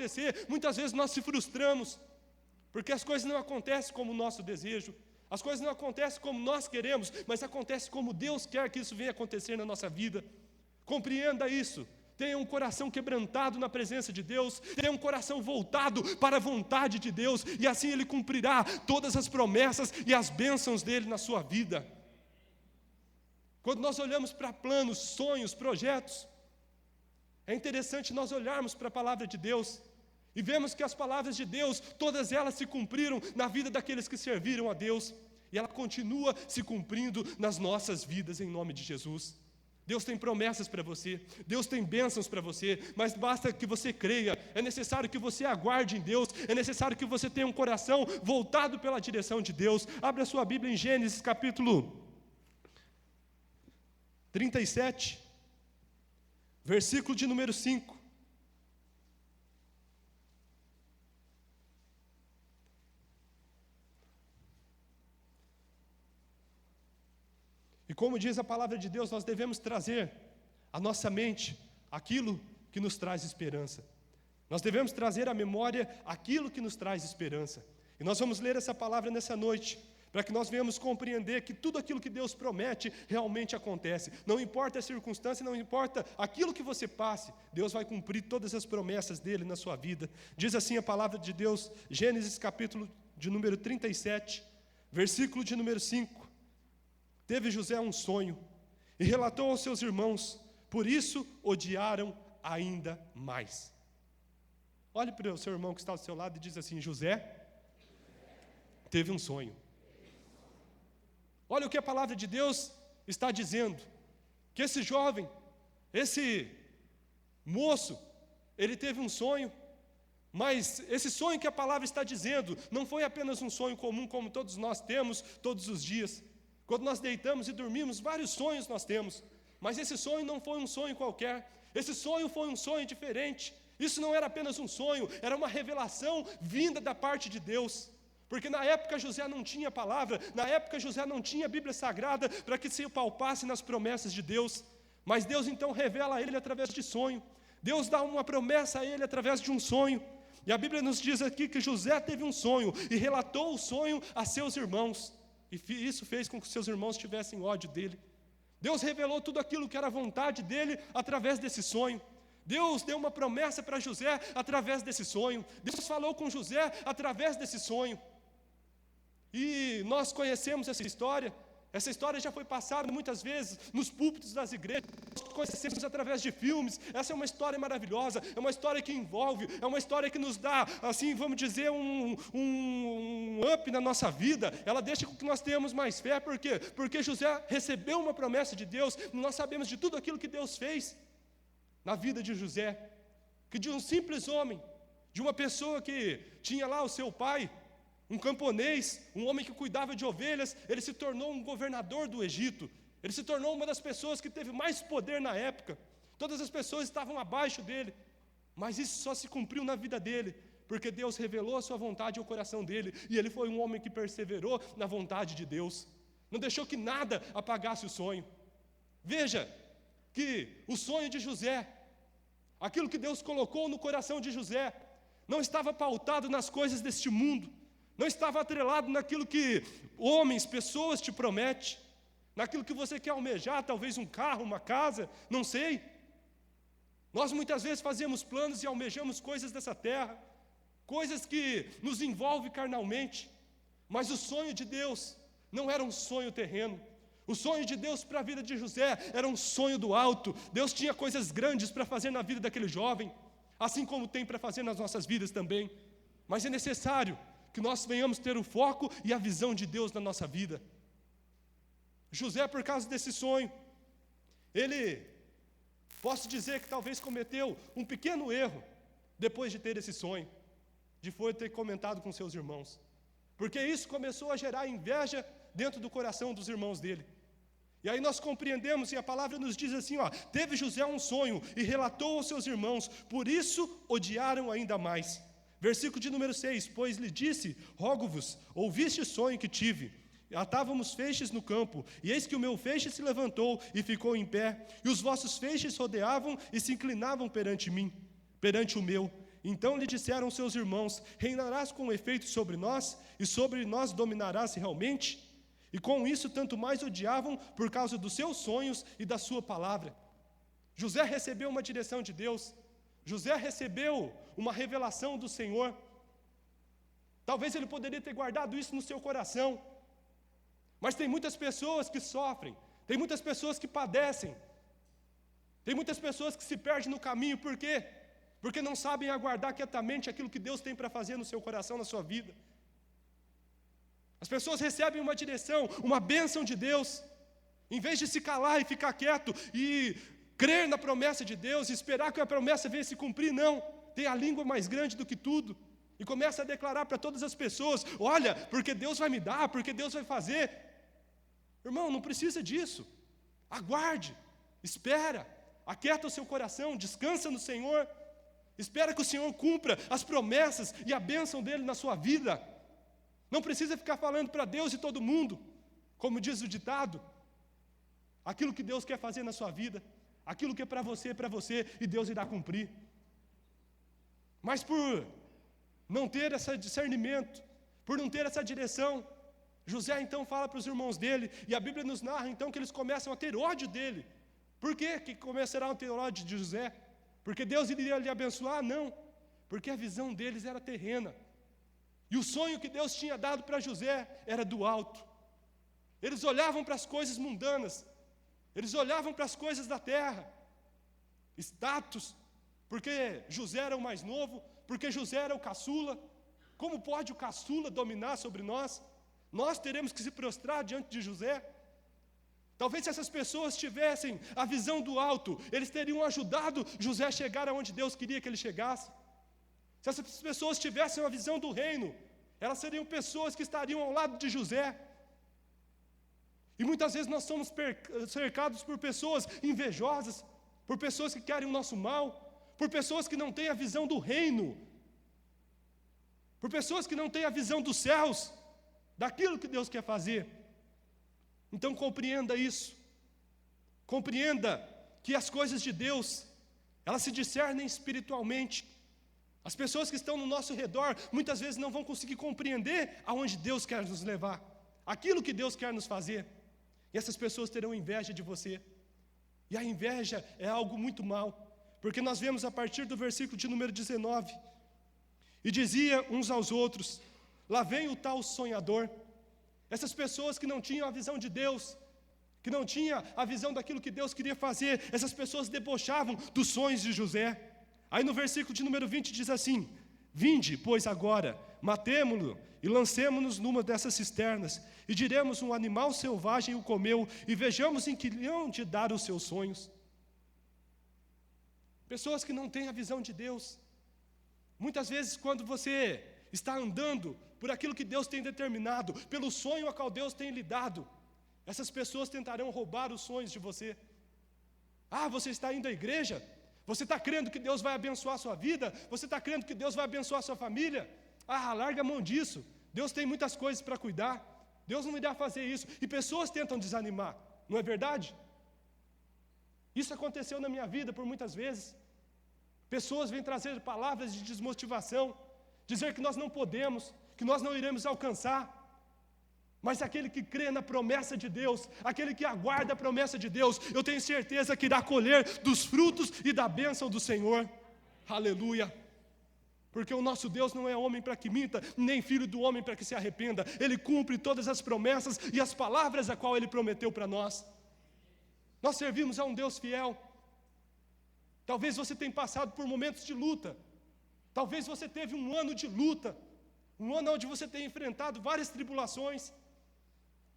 acontecer, muitas vezes nós se frustramos, porque as coisas não acontecem como o nosso desejo, as coisas não acontecem como nós queremos, mas acontecem como Deus quer que isso venha acontecer na nossa vida. Compreenda isso. Tenha um coração quebrantado na presença de Deus, tenha um coração voltado para a vontade de Deus, e assim Ele cumprirá todas as promessas e as bênçãos dEle na sua vida. Quando nós olhamos para planos, sonhos, projetos, é interessante nós olharmos para a palavra de Deus, e vemos que as palavras de Deus, todas elas se cumpriram na vida daqueles que serviram a Deus, e ela continua se cumprindo nas nossas vidas, em nome de Jesus. Deus tem promessas para você, Deus tem bênçãos para você, mas basta que você creia, é necessário que você aguarde em Deus, é necessário que você tenha um coração voltado pela direção de Deus. Abra a sua Bíblia em Gênesis capítulo 37, versículo de número 5. E como diz a palavra de Deus, nós devemos trazer à nossa mente aquilo que nos traz esperança. Nós devemos trazer à memória aquilo que nos traz esperança. E nós vamos ler essa palavra nessa noite, para que nós venhamos compreender que tudo aquilo que Deus promete realmente acontece. Não importa a circunstância, não importa aquilo que você passe, Deus vai cumprir todas as promessas dEle na sua vida. Diz assim a palavra de Deus, Gênesis capítulo de número 37, versículo de número 5. Teve José um sonho e relatou aos seus irmãos, por isso odiaram ainda mais. Olhe para o seu irmão que está ao seu lado e diz assim: José teve um sonho. Olha o que a palavra de Deus está dizendo, que esse jovem, esse moço, ele teve um sonho, mas esse sonho que a palavra está dizendo, não foi apenas um sonho comum como todos nós temos todos os dias. Quando nós deitamos e dormimos, vários sonhos nós temos, mas esse sonho não foi um sonho qualquer, esse sonho foi um sonho diferente. Isso não era apenas um sonho, era uma revelação vinda da parte de Deus, porque na época José não tinha palavra, na época José não tinha Bíblia Sagrada para que se palpasse nas promessas de Deus, mas Deus então revela a ele através de sonho, Deus dá uma promessa a ele através de um sonho, e a Bíblia nos diz aqui que José teve um sonho e relatou o sonho a seus irmãos, e isso fez com que seus irmãos tivessem ódio dele. Deus revelou tudo aquilo que era vontade dele através desse sonho. Deus deu uma promessa para José através desse sonho. Deus falou com José através desse sonho. E nós conhecemos essa história. Essa história já foi passada muitas vezes nos púlpitos das igrejas. Nós conhecemos através de filmes. Essa é uma história maravilhosa, é uma história que envolve, é uma história que nos dá, assim, vamos dizer, um up na nossa vida. Ela deixa com que nós tenhamos mais fé. Por quê? Porque José recebeu uma promessa de Deus. Nós sabemos de tudo aquilo que Deus fez na vida de José, que de um simples homem, de uma pessoa que tinha lá o seu pai, um camponês, um homem que cuidava de ovelhas, ele se tornou um governador do Egito. Ele se tornou uma das pessoas que teve mais poder na época. Todas as pessoas estavam abaixo dele. Mas isso só se cumpriu na vida dele, porque Deus revelou a sua vontade ao coração dele, e ele foi um homem que perseverou na vontade de Deus. Não deixou que nada apagasse o sonho. Veja que o sonho de José, aquilo que Deus colocou no coração de José, não estava pautado nas coisas deste mundo, não estava atrelado naquilo que homens, pessoas te prometem, naquilo que você quer almejar, talvez um carro, uma casa, não sei. Nós muitas vezes fazemos planos e almejamos coisas dessa terra, coisas que nos envolvem carnalmente, mas o sonho de Deus não era um sonho terreno. O sonho de Deus para a vida de José era um sonho do alto. Deus tinha coisas grandes para fazer na vida daquele jovem, assim como tem para fazer nas nossas vidas também. Mas é necessário que nós venhamos ter o foco e a visão de Deus na nossa vida. José, por causa desse sonho, ele, posso dizer que talvez cometeu um pequeno erro, depois de ter esse sonho, de foi ter comentado com seus irmãos, porque isso começou a gerar inveja dentro do coração dos irmãos dele. E aí nós compreendemos, e a palavra nos diz assim, teve José um sonho e relatou aos seus irmãos, por isso odiaram ainda mais. Versículo de número 6, pois lhe disse, rogo-vos, ouviste o sonho que tive, atávamos feixes no campo, e eis que o meu feixe se levantou e ficou em pé, e os vossos feixes rodeavam e se inclinavam perante mim, perante o meu, Então lhe disseram seus irmãos: reinarás com efeito sobre nós, e sobre nós dominarás realmente? E com isso tanto mais odiavam por causa dos seus sonhos e da sua palavra. José recebeu uma direção de Deus. José recebeu uma revelação do Senhor. Talvez ele poderia ter guardado isso no seu coração. Mas tem muitas pessoas que sofrem, tem muitas pessoas que padecem, tem muitas pessoas que se perdem no caminho. Por quê? Porque não sabem aguardar quietamente aquilo que Deus tem para fazer no seu coração, na sua vida. As pessoas recebem uma direção, uma bênção de Deus, em vez de se calar e ficar quieto e crer na promessa de Deus, e esperar que a promessa venha se cumprir, não. Tem a língua mais grande do que tudo, e começa a declarar para todas as pessoas: olha, porque Deus vai me dar, porque Deus vai fazer. Irmão, não precisa disso. Aguarde, espera, aquieta o seu coração, descansa no Senhor. Espera que o Senhor cumpra as promessas e a bênção dEle na sua vida. Não precisa ficar falando para Deus e todo mundo, como diz o ditado, aquilo que Deus quer fazer na sua vida, aquilo que é para você, e Deus irá cumprir. Mas por não ter esse discernimento, por não ter essa direção, José então fala para os irmãos dele, e a Bíblia nos narra então que eles começam a ter ódio dele. Por que começarão a ter ódio de José? Porque Deus iria lhe abençoar? Não, porque a visão deles era terrena, e o sonho que Deus tinha dado para José era do alto. Eles olhavam para as coisas mundanas, eles olhavam para as coisas da terra, status, porque José era o mais novo, porque José era o caçula. Como pode o caçula dominar sobre nós? Nós teremos que se prostrar diante de José. Talvez se essas pessoas tivessem a visão do alto, eles teriam ajudado José a chegar aonde Deus queria que ele chegasse. Se essas pessoas tivessem a visão do reino, elas seriam pessoas que estariam ao lado de José. E muitas vezes nós somos cercados por pessoas invejosas, por pessoas que querem o nosso mal, por pessoas que não têm a visão do reino, por pessoas que não têm a visão dos céus, daquilo que Deus quer fazer. Então compreenda isso, compreenda que as coisas de Deus, elas se discernem espiritualmente. As pessoas que estão no nosso redor, muitas vezes não vão conseguir compreender aonde Deus quer nos levar, aquilo que Deus quer nos fazer, e essas pessoas terão inveja de você, e a inveja é algo muito mal, porque nós vemos a partir do versículo de número 19, e dizia uns aos outros: lá vem o tal sonhador. Essas pessoas que não tinham a visão de Deus, que não tinham a visão daquilo que Deus queria fazer, essas pessoas debochavam dos sonhos de José. Aí no versículo de número 20 diz assim: vinde, pois agora, matemo-lo e lancemo-nos numa dessas cisternas, e diremos: um animal selvagem o comeu, e vejamos em que lhe hão de dar os seus sonhos. Pessoas que não têm a visão de Deus. Muitas vezes quando você está andando por aquilo que Deus tem determinado, pelo sonho a qual Deus tem lhe dado, essas pessoas tentarão roubar os sonhos de você. Ah, você está indo à igreja? Você está crendo que Deus vai abençoar a sua vida? Você está crendo que Deus vai abençoar a sua família? Ah, larga a mão disso. Deus tem muitas coisas para cuidar. Deus não irá fazer isso. E pessoas tentam desanimar, não é verdade? Isso aconteceu na minha vida por muitas vezes. Pessoas vêm trazer palavras de desmotivação, dizer que nós não podemos, que nós não iremos alcançar. Mas aquele que crê na promessa de Deus, aquele que aguarda a promessa de Deus, eu tenho certeza que irá colher dos frutos e da bênção do Senhor. Aleluia! Porque o nosso Deus não é homem para que minta, nem filho do homem para que se arrependa. Ele cumpre todas as promessas e as palavras a qual Ele prometeu para nós. Nós servimos a um Deus fiel. Talvez você tenha passado por momentos de luta. Talvez você teve um ano de luta, um ano onde você tem enfrentado várias tribulações.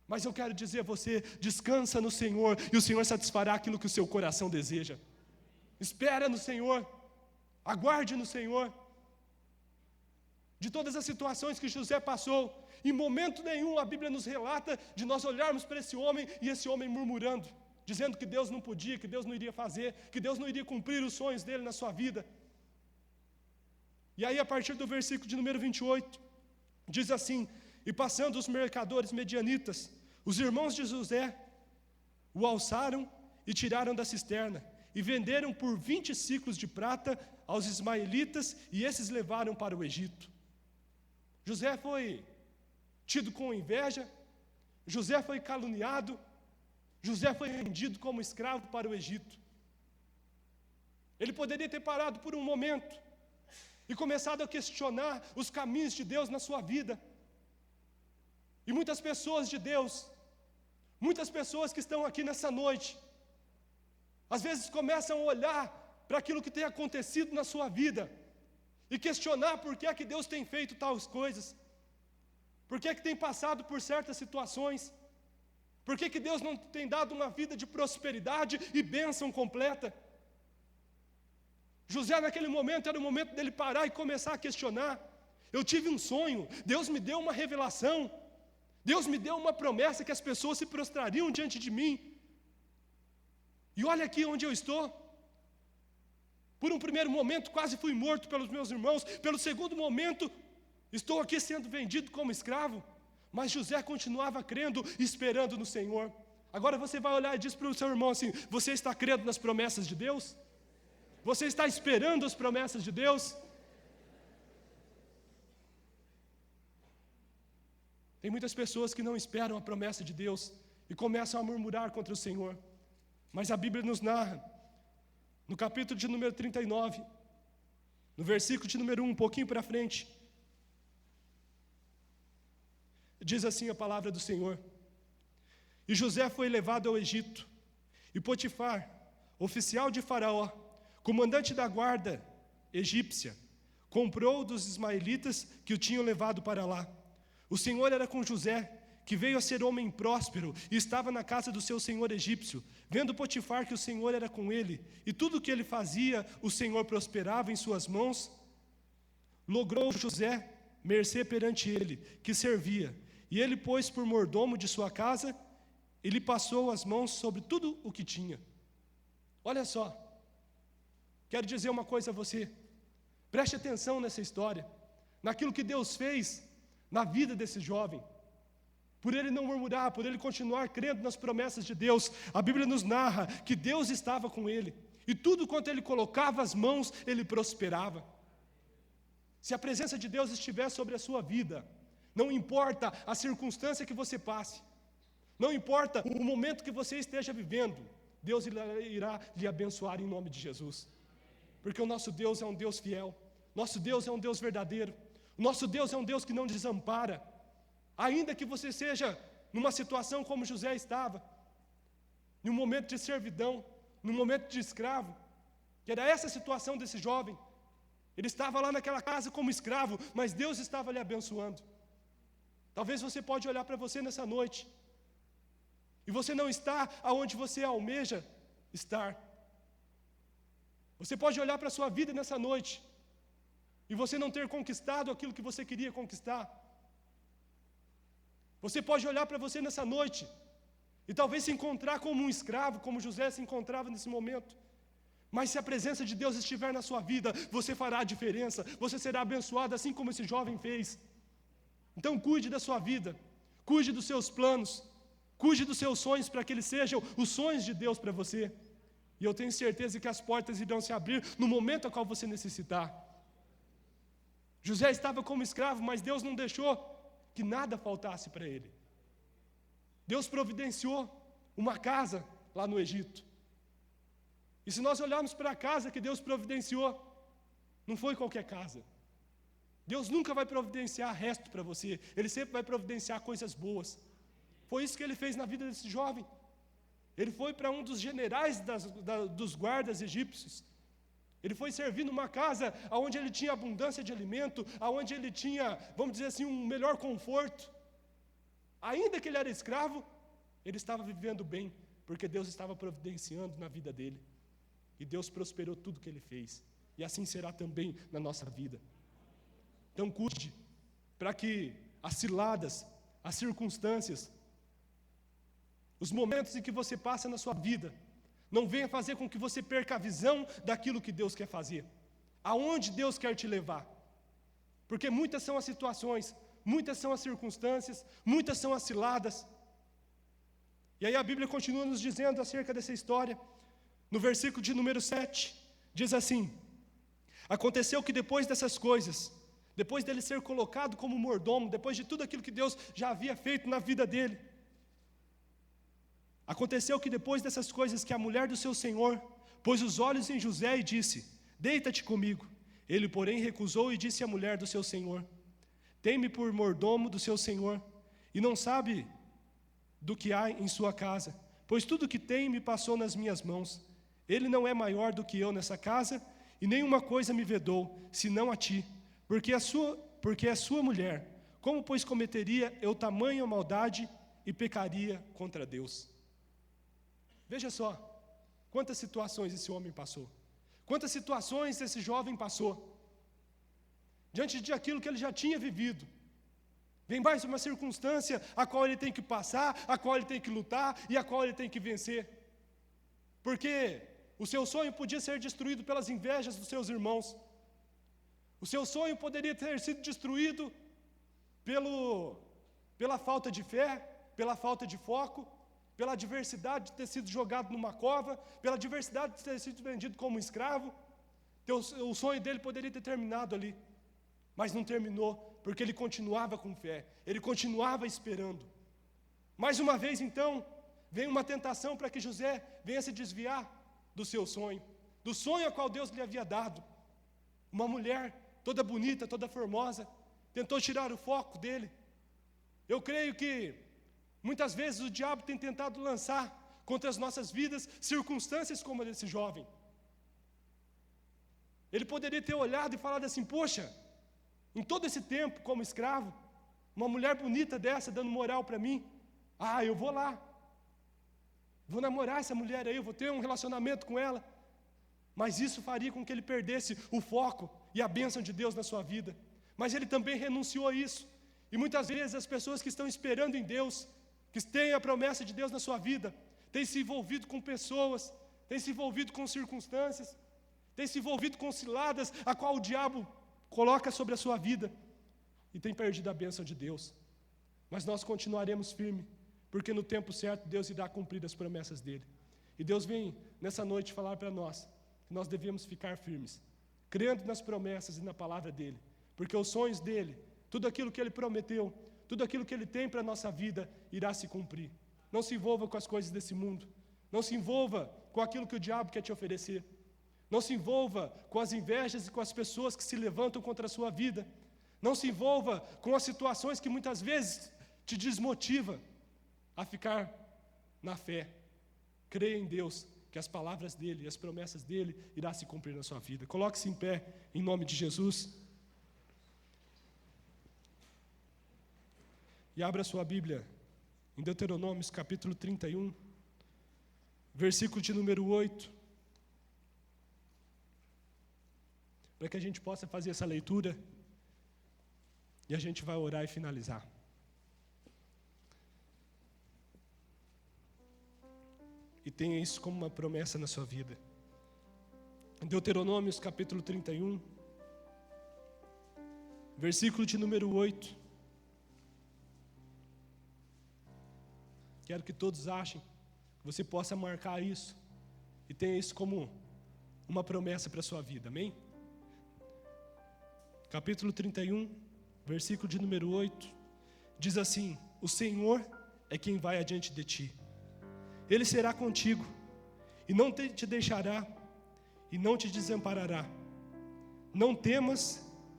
Mas eu quero dizer a você: descansa no Senhor, e o Senhor satisfará aquilo que o seu coração deseja. Espera no Senhor, aguarde no Senhor. De todas as situações que José passou, em momento nenhum a Bíblia nos relata de nós olharmos para esse homem e esse homem murmurando, dizendo que Deus não podia, que Deus não iria fazer, que Deus não iria cumprir os sonhos dele na sua vida. E aí a partir do versículo de número 28, diz assim: e passando os mercadores medianitas, os irmãos de José o alçaram e tiraram da cisterna, e venderam por 20 siclos de prata aos ismaelitas, e esses levaram para o Egito. José foi tido com inveja, José foi caluniado, José foi vendido como escravo para o Egito. Ele poderia ter parado por um momento e começado a questionar os caminhos de Deus na sua vida. E muitas pessoas de Deus, muitas pessoas que estão aqui nessa noite, às vezes começam a olhar para aquilo que tem acontecido na sua vida e questionar por que é que Deus tem feito tais coisas, por que é que tem passado por certas situações, por que que Deus não tem dado uma vida de prosperidade e bênção completa. José, naquele momento, era o momento dele parar e começar a questionar. Eu tive um sonho, Deus me deu uma revelação, Deus me deu uma promessa que as pessoas se prostrariam diante de mim. E olha aqui onde eu estou. Por um primeiro momento quase fui morto pelos meus irmãos, pelo segundo momento estou aqui sendo vendido como escravo. Mas José continuava crendo e esperando no Senhor. Agora você vai olhar e diz para o seu irmão assim: você está crendo nas promessas de Deus? Você está esperando as promessas de Deus? Tem muitas pessoas que não esperam a promessa de Deus e começam a murmurar contra o Senhor. Mas a Bíblia nos narra, no capítulo de número 39, no versículo de número 1, um pouquinho para frente, diz assim a palavra do Senhor: e José foi levado ao Egito, e Potifar, oficial de Faraó, comandante da guarda egípcia, comprou dos ismaelitas que o tinham levado para lá. O Senhor era com José, que veio a ser homem próspero e estava na casa do seu senhor egípcio. Vendo Potifar que o Senhor era com ele, e tudo o que ele fazia, o Senhor prosperava em suas mãos, logrou José mercê perante ele, que servia, e ele pôs por mordomo de sua casa, e lhe passou as mãos sobre tudo o que tinha. Olha só, quero dizer uma coisa a você, preste atenção nessa história, naquilo que Deus fez na vida desse jovem. Por ele não murmurar, por ele continuar crendo nas promessas de Deus, a Bíblia nos narra que Deus estava com ele, e tudo quanto ele colocava as mãos, ele prosperava. Se a presença de Deus estiver sobre a sua vida, não importa a circunstância que você passe, não importa o momento que você esteja vivendo, Deus irá lhe abençoar em nome de Jesus. Porque o nosso Deus é um Deus fiel, nosso Deus é um Deus verdadeiro, nosso Deus é um Deus que não desampara. Ainda que você seja numa situação como José estava, em um momento de servidão, num momento de escravo, que era essa a situação desse jovem. Ele estava lá naquela casa como escravo, mas Deus estava lhe abençoando. Talvez você pode olhar para você nessa noite, e você não está aonde você almeja estar. Você pode olhar para a sua vida nessa noite, e você não ter conquistado aquilo que você queria conquistar. Você pode olhar para você nessa noite e talvez se encontrar como um escravo, como José se encontrava nesse momento. Mas se a presença de Deus estiver na sua vida, você fará a diferença, você será abençoado assim como esse jovem fez. Então cuide da sua vida, cuide dos seus planos, cuide dos seus sonhos para que eles sejam os sonhos de Deus para você. E eu tenho certeza que as portas irão se abrir no momento a qual você necessitar. José estava como escravo, mas Deus não deixou que nada faltasse para ele. Deus providenciou uma casa lá no Egito. E se nós olharmos para a casa que Deus providenciou, não foi qualquer casa. Deus nunca vai providenciar resto para você, Ele sempre vai providenciar coisas boas. Foi isso que Ele fez na vida desse jovem. Ele foi para um dos generais dos guardas egípcios. Ele foi servir numa casa onde ele tinha abundância de alimento, onde ele tinha, vamos dizer assim, um melhor conforto. Ainda que ele era escravo, ele estava vivendo bem, porque Deus estava providenciando na vida dele. E Deus prosperou tudo que ele fez. E assim será também na nossa vida. Então cuide, para que as ciladas, as circunstâncias, os momentos em que você passa na sua vida, não venha fazer com que você perca a visão daquilo que Deus quer fazer, aonde Deus quer te levar. Porque muitas são as situações, muitas são as circunstâncias, muitas são as ciladas. E aí a Bíblia continua nos dizendo acerca dessa história, no versículo de número 7, diz assim: aconteceu que depois dessas coisas, depois dele ser colocado como mordomo, depois de tudo aquilo que Deus já havia feito na vida dele, aconteceu que depois dessas coisas que a mulher do seu senhor pôs os olhos em José e disse: deita-te comigo. Ele, porém, recusou e disse à mulher do seu senhor: tem-me por mordomo do seu senhor, e não sabe do que há em sua casa, pois tudo que tem me passou nas minhas mãos. Ele não é maior do que eu nessa casa, e nenhuma coisa me vedou, senão a ti, porque é sua mulher. Como, pois, cometeria eu tamanha maldade e pecaria contra Deus? Veja só, quantas situações esse homem passou, quantas situações esse jovem passou, diante de aquilo que ele já tinha vivido. Vem mais uma circunstância a qual ele tem que passar, a qual ele tem que lutar e a qual ele tem que vencer. Porque o seu sonho podia ser destruído pelas invejas dos seus irmãos. O seu sonho poderia ter sido destruído pela falta de fé, pela falta de foco, pela adversidade de ter sido jogado numa cova, pela adversidade de ter sido vendido como escravo. O sonho dele poderia ter terminado ali, mas não terminou, porque ele continuava com fé, ele continuava esperando. Mais uma vez, então, vem uma tentação para que José venha se desviar do seu sonho, do sonho a qual Deus lhe havia dado. Uma mulher toda bonita, toda formosa, tentou tirar o foco dele. Eu creio que muitas vezes o diabo tem tentado lançar contra as nossas vidas circunstâncias como a desse jovem. Ele poderia ter olhado e falado assim: poxa, em todo esse tempo como escravo, uma mulher bonita dessa dando moral para mim, eu vou lá, vou namorar essa mulher aí, eu vou ter um relacionamento com ela. Mas isso faria com que ele perdesse o foco e a bênção de Deus na sua vida. Mas ele também renunciou a isso. E muitas vezes as pessoas que estão esperando em Deus, que têm a promessa de Deus na sua vida, têm se envolvido com pessoas, têm se envolvido com circunstâncias, têm se envolvido com ciladas a qual o diabo coloca sobre a sua vida, e tem perdido a bênção de Deus. Mas nós continuaremos firmes, porque no tempo certo Deus irá cumprir as promessas dele. E Deus vem nessa noite falar para nós que nós devemos ficar firmes, crendo nas promessas e na palavra dele, porque os sonhos dele, tudo aquilo que ele prometeu, tudo aquilo que ele tem para a nossa vida, irá se cumprir. Não se envolva com as coisas desse mundo, não se envolva com aquilo que o diabo quer te oferecer, não se envolva com as invejas e com as pessoas que se levantam contra a sua vida, não se envolva com as situações que muitas vezes te desmotiva a ficar na fé. Creia em Deus, que as palavras dele e as promessas dele irá se cumprir na sua vida. Coloque-se em pé, em nome de Jesus. E abra sua Bíblia em Deuteronômio, capítulo 31, versículo de número 8. Para que a gente possa fazer essa leitura, e a gente vai orar e finalizar. E tenha isso como uma promessa na sua vida. Em Deuteronômio, capítulo 31, versículo de número 8. Quero que todos achem, que você possa marcar isso, e tenha isso como uma promessa para a sua vida, amém? Capítulo 31, versículo de número 8, diz assim: o Senhor é quem vai adiante de ti. Ele será contigo, e não te deixará, e não te desamparará. Não temas,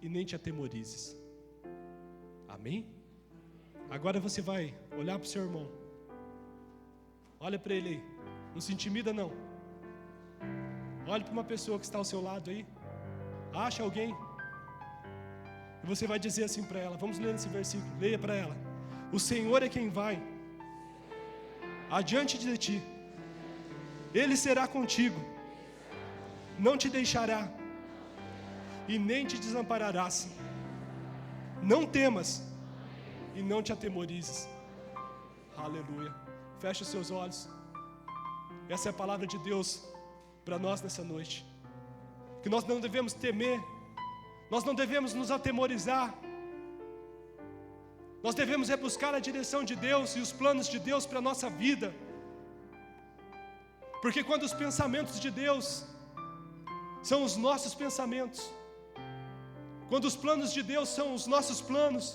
e nem te atemorizes. Amém? Agora você vai olhar para o seu irmão. Olha para ele aí, não se intimida não. Olhe para uma pessoa que está ao seu lado aí. Acha alguém. E você vai dizer assim para ela, vamos ler esse versículo, leia para ela: o Senhor é quem vai adiante de ti, Ele será contigo, não te deixará, e nem te desampararás. Não temas, e não te atemorizes. Aleluia. Feche os seus olhos. Essa é a palavra de Deus para nós nessa noite. Que nós não devemos temer, nós não devemos nos atemorizar. Nós devemos buscar a direção de Deus e os planos de Deus para a nossa vida. Porque quando os pensamentos de Deus são os nossos pensamentos, quando os planos de Deus são os nossos planos,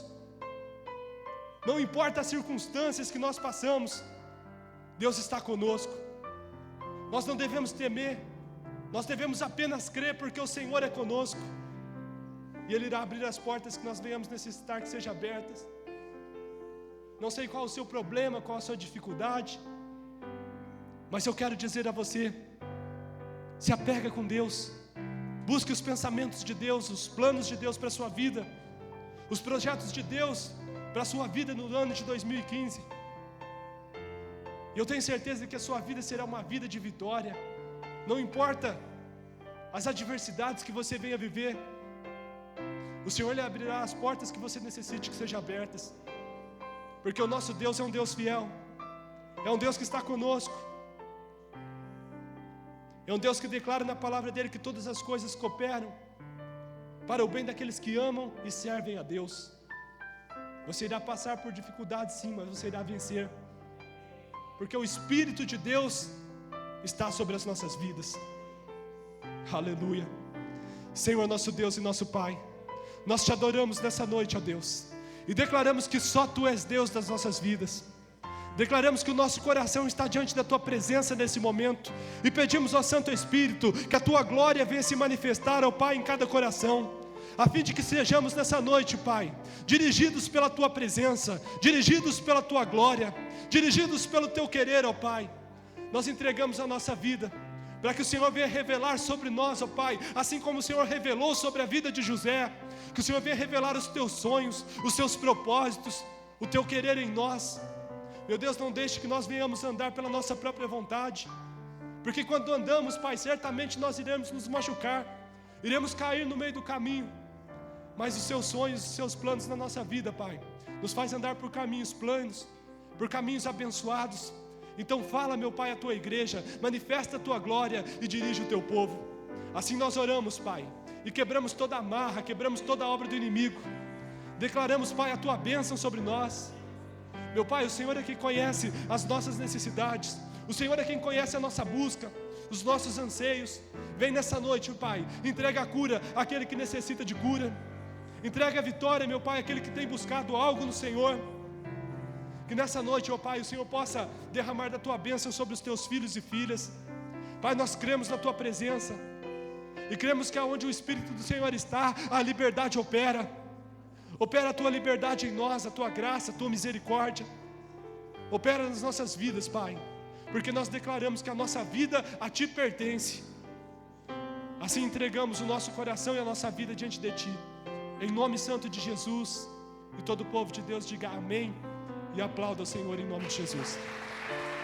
não importa as circunstâncias que nós passamos, Deus está conosco. Nós não devemos temer, nós devemos apenas crer, porque o Senhor é conosco, e Ele irá abrir as portas que nós venhamos necessitar que sejam abertas. Não sei qual é o seu problema, qual a sua dificuldade, mas eu quero dizer a você: se apega com Deus, busque os pensamentos de Deus, os planos de Deus para a sua vida, os projetos de Deus para a sua vida no ano de 2015. E eu tenho certeza que a sua vida será uma vida de vitória. Não importa as adversidades que você venha viver, o Senhor lhe abrirá as portas que você necessite que sejam abertas, porque o nosso Deus é um Deus fiel, é um Deus que está conosco, é um Deus que declara na palavra dele que todas as coisas cooperam para o bem daqueles que amam e servem a Deus. Você irá passar por dificuldades, sim, mas você irá vencer, porque o Espírito de Deus está sobre as nossas vidas. Aleluia. Senhor, nosso Deus e nosso Pai, nós te adoramos nessa noite, ó Deus, e declaramos que só Tu és Deus das nossas vidas. Declaramos que o nosso coração está diante da Tua presença nesse momento, e pedimos ao Santo Espírito que a Tua glória venha se manifestar, ó Pai, em cada coração, a fim de que sejamos nessa noite, Pai, dirigidos pela Tua presença, dirigidos pela Tua glória, dirigidos pelo Teu querer, ó Pai. Nós entregamos a nossa vida, para que o Senhor venha revelar sobre nós, ó Pai, assim como o Senhor revelou sobre a vida de José, que o Senhor venha revelar os Teus sonhos, os Teus propósitos, o Teu querer em nós. Meu Deus, não deixe que nós venhamos andar pela nossa própria vontade, porque quando andamos, Pai, certamente nós iremos nos machucar, iremos cair no meio do caminho, mas os Seus sonhos, os Seus planos na nossa vida, Pai, nos faz andar por caminhos planos, por caminhos abençoados. Então fala, meu Pai, a Tua igreja, manifesta a Tua glória e dirige o Teu povo. Assim nós oramos, Pai, e quebramos toda a amarra, quebramos toda a obra do inimigo. Declaramos, Pai, a Tua bênção sobre nós. Meu Pai, o Senhor é quem conhece as nossas necessidades, o Senhor é quem conhece a nossa busca, os nossos anseios. Vem nessa noite, Pai, entrega a cura àquele que necessita de cura, entrega a vitória, meu Pai, àquele que tem buscado algo no Senhor. Que nessa noite, ó Pai, o Senhor possa derramar da Tua bênção sobre os Teus filhos e filhas. Pai, nós cremos na Tua presença, e cremos que aonde o Espírito do Senhor está, a liberdade opera. Opera a Tua liberdade em nós, a Tua graça, a Tua misericórdia. Opera nas nossas vidas, Pai, porque nós declaramos que a nossa vida a Ti pertence. Assim entregamos o nosso coração e a nossa vida diante de Ti, em nome santo de Jesus. E todo o povo de Deus diga amém e aplauda o Senhor em nome de Jesus.